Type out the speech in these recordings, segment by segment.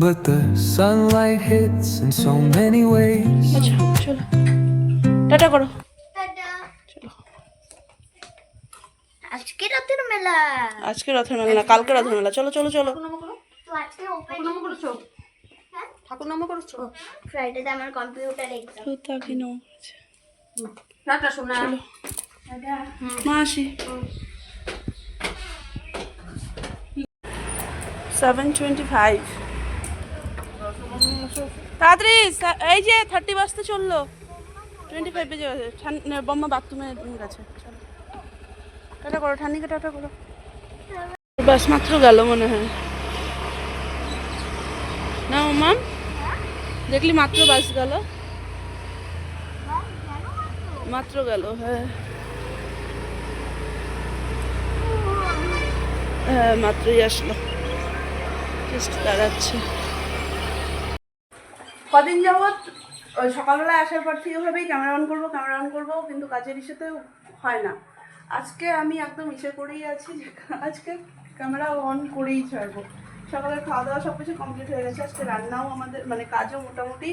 but the sunlight hits in so many ways. আচ্ছা চলো tata করো। চলো আজকে রাতের মেলা। আজকে রথের মেলা না, কালকে রথের মেলা। চলো চলো চলো। তো আজকে ওপেনিং করেছো? হ্যাঁ, ঠাকুর নাম করেছো? ফ্রাইডেতে আমার কম্পিউটার এক্সাম। তো তাকে নাও। টাটা সোনা। চলো মা আসি। 7:25 তাড়াতাড়ি। এই যে 30 বাজতে চললো, 25 বেজে গেছে। বম্মা বাথরুমে গেছে। চলো টাটা করো, ঠান্নিকে টাটা করো। বাস মাত্র গেল মনে হয় না মাম, দেখলি মাত্র বাস গেল, মাত্র গেল। হ্যাঁ হ্যাঁ মাত্রই আসলো, জাস্ট দাঁড়াচ্ছে। কদিন যাবৎ ওই সকালবেলায় আসার পর থেকে ভাবেই ক্যামেরা অন করবো, কিন্তু কাজের ইস্যুতে হয় না। আজকে আমি একদম ইচ্ছে করেই আছি যে আজকে ক্যামেরা অন করেই ছাড়বো। সকালে খাওয়া দাওয়া সব কিছু কমপ্লিট হয়ে গেছে। আজকে রান্নাও আমাদের মানে কাজও মোটামুটি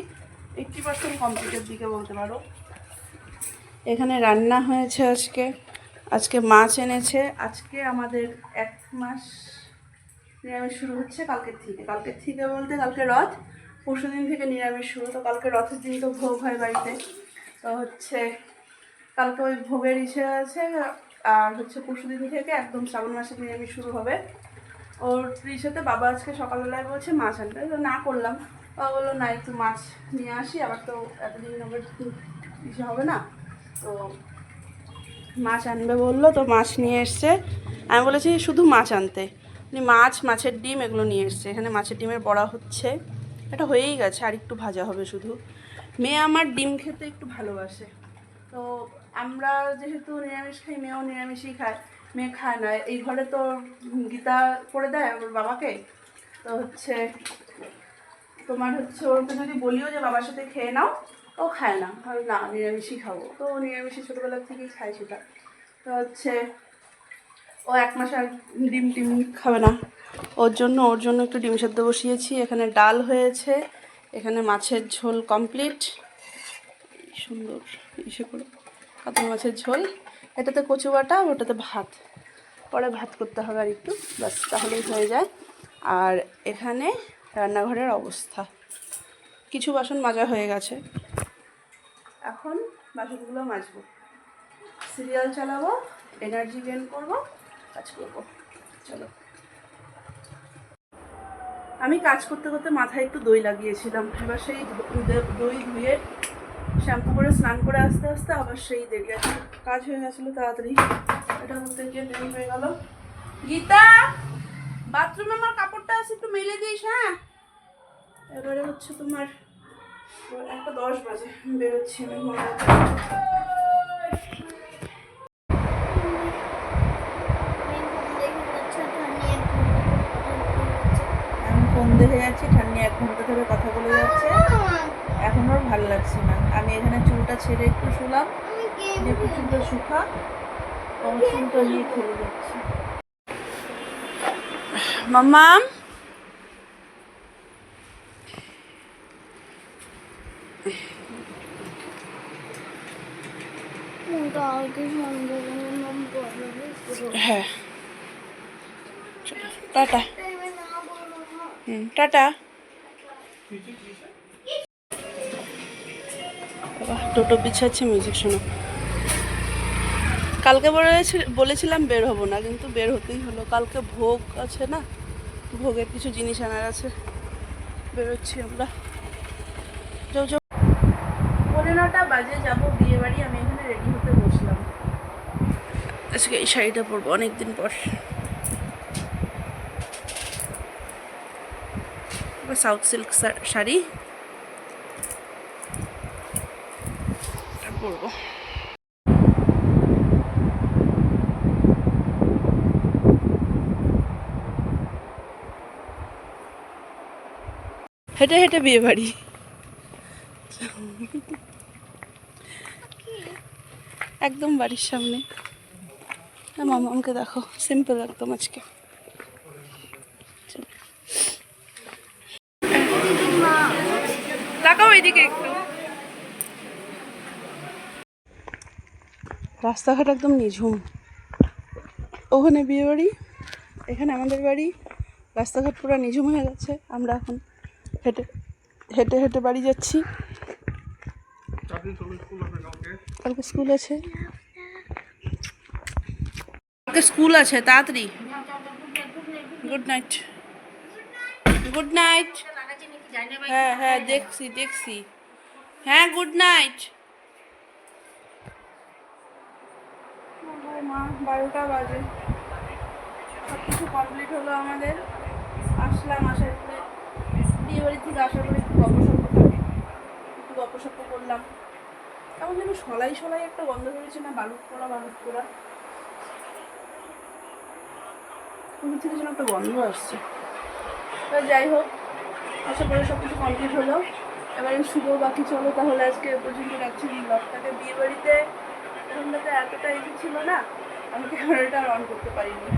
80% কমপ্লিটের দিকে বলতে পারো। এখানে রান্না হয়েছে আজকে, আজকে মাছ এনেছে। আজকে আমাদের 1 মাস নিরামিষ শুরু হচ্ছে কালকের থেকে বলতে কালকে রথ, পরশু দিন থেকে নিরামিষ শুরু। তো কালকে রথের দিন তো ভোগ হয় বাড়িতে, তো হচ্ছে কালকে ওই ভোগের ইসে আছে। আর হচ্ছে পরশু দিন থেকে একদম শ্রাবণ মাসে নিরামিষ শুরু হবে। ওর ইসেতে বাবা আজকে সকালবেলায় বলছে মাছ আনতে, তো না করলাম। বাবা বললো না একটু মাছ নিয়ে আসি, আবার তো এতদিন হবে ইসে হবে না, তো মাছ আনবে বললো, তো মাছ নিয়ে এসছে। আমি বলেছি শুধু মাছ আনতে, মাছ, মাছের ডিম এগুলো নিয়ে এসছে। এখানে মাছের ডিমের বড়া হচ্ছে, এটা হয়েই গেছে, আর একটু ভাজা হবে শুধু। মেয়ে আমার ডিম খেতে একটু ভালোবাসে, তো আমরা যেহেতু নিরামিষ খাই, মেয়েও নিরামিষই খায়। মেয়ে খায় না, এই ঘরে তো গীতা পড়ে দেয় ওর বাবাকে, তো হচ্ছে তোমার হচ্ছে ওকে যদি বলিও যে বাবার সাথে খেয়ে নাও, ও খায় না, আর না নিরামিষই খাবো। তো নিরামিষই ছোটোবেলার থেকেই খায় সেটা। তো হচ্ছে ও 1 মাস আর ডিম টিম খাবে না। ওর জন্য একটু ডিম সেদ্ধ বসিয়েছি। এখানে ডাল হয়েছে, এখানে মাছের ঝোল কমপ্লিট, সুন্দর ইসে করে কাতল মাছের ঝোল। এটাতে কচু বাটা, ওটাতে ভাত, পরে ভাত করতে হবে আর একটু, ব্যাস তাহলেই হয়ে যায়। আর এখানে রান্নাঘরের অবস্থা, কিছু বাসন মাজা হয়ে গেছে, এখন বাসনগুলো মাজবো, সিরিয়াল চালাবো, এনার্জি গেইন করবো, কাজ করবো। চলো। আমি কাজ করতে করতে মাথায় একটু দই লাগিয়েছিলাম, এবার সেই দই ধুয়ে শ্যাম্পু করে স্নান করে আস্তে আস্তে আবার সেই দেরি আছে। কাজ হয়ে গেছিলো তাড়াতাড়ি, এটা করতে গিয়ে দেরি হয়ে গেল। গীতা, বাথরুমে আমার কাপড়টা আছে একটু মেলে দিস। হ্যাঁ, এবারে হচ্ছে তোমার 1:10 বাজে বেরোচ্ছি আমি। ফোন দেখে যাচ্ছি, ঠান্ডি 1 ঘন্টা ধরে কথা বলে যাচ্ছে, এখন ওর ভালো লাগছে না। আমি এখানে চুলটা ছেড়ে একটু শুলাম, যে চুলটা শুকা, ওর চুলটা নিয়ে খেলে যাচ্ছি। মাম্মাম, হ্যাঁ টাটা। টাটা। টোটো বিছাচ্ছে, মিউজিক শোনো। কালকে বলেছিলাম বের হবো না, কিন্তু বের হতেই হলো। কালকে ভোগ আছে না, ভোগের কিছু জিনিস আনার আছে, বেরোচ্ছি আমরা। যাও যাও। 9:15 বাজে, যাবো বিয়ে বাড়ি। আমি এখানে রেডি হতে বসলাম, আজকে এই শাড়িটা পরবো অনেকদিন পর, সাউথ সিল্ক শাড়ি পরবো। হেঁটে হেঁটে বিয়ে বাড়ি, একদম বাড়ির সামনে। মামাকে দেখো, সিম্পল একদম আজকে। তাকাও এদিকে একটু। রাস্তাঘাট একদম নিঝুম। ওখানে বিয়ে বাড়ি, এখানে আমাদের বাড়ি। রাস্তাঘাট পুরো নিঝুম হয়ে গেছে। আমরা এখন হেঁটে হেঁটে হেঁটে বাড়ি যাচ্ছি। কালকে স্কুল আছে, কালকে স্কুল আছে। তাড়াতাড়ি গুড নাইট, গুড নাইট। হ্যাঁ হ্যাঁ দেখছি দেখছি, হ্যাঁ গুড নাইট। মা 12টা বাজে, সব কিছু কমপ্লিট হলো আমাদের। আসলাম, আসার পরে বিয়ে বাড়ি থেকে আসার পরে একটু গল্পসল্প থাকে, একটু গল্পসল্প করলাম। কেমন যেন সলাই সলাই একটা গন্ধ বেরোচ্ছে না, বালুক পোড়া বালুক পোড়া ওই থেকে যেন একটা গন্ধ আসছে। তো যাই হোক, আশা করি সব কিছু কমপ্লিট হলো। এবারে শুভ বাকি চলো তাহলে আজকে এ পর্যন্ত রাখছি ব্লগটাকে। বিয়ে বাড়িতে এখানটাতে এতটা ইজি ছিল না, আমি ক্যামেরাটা অন করতে পারিনি।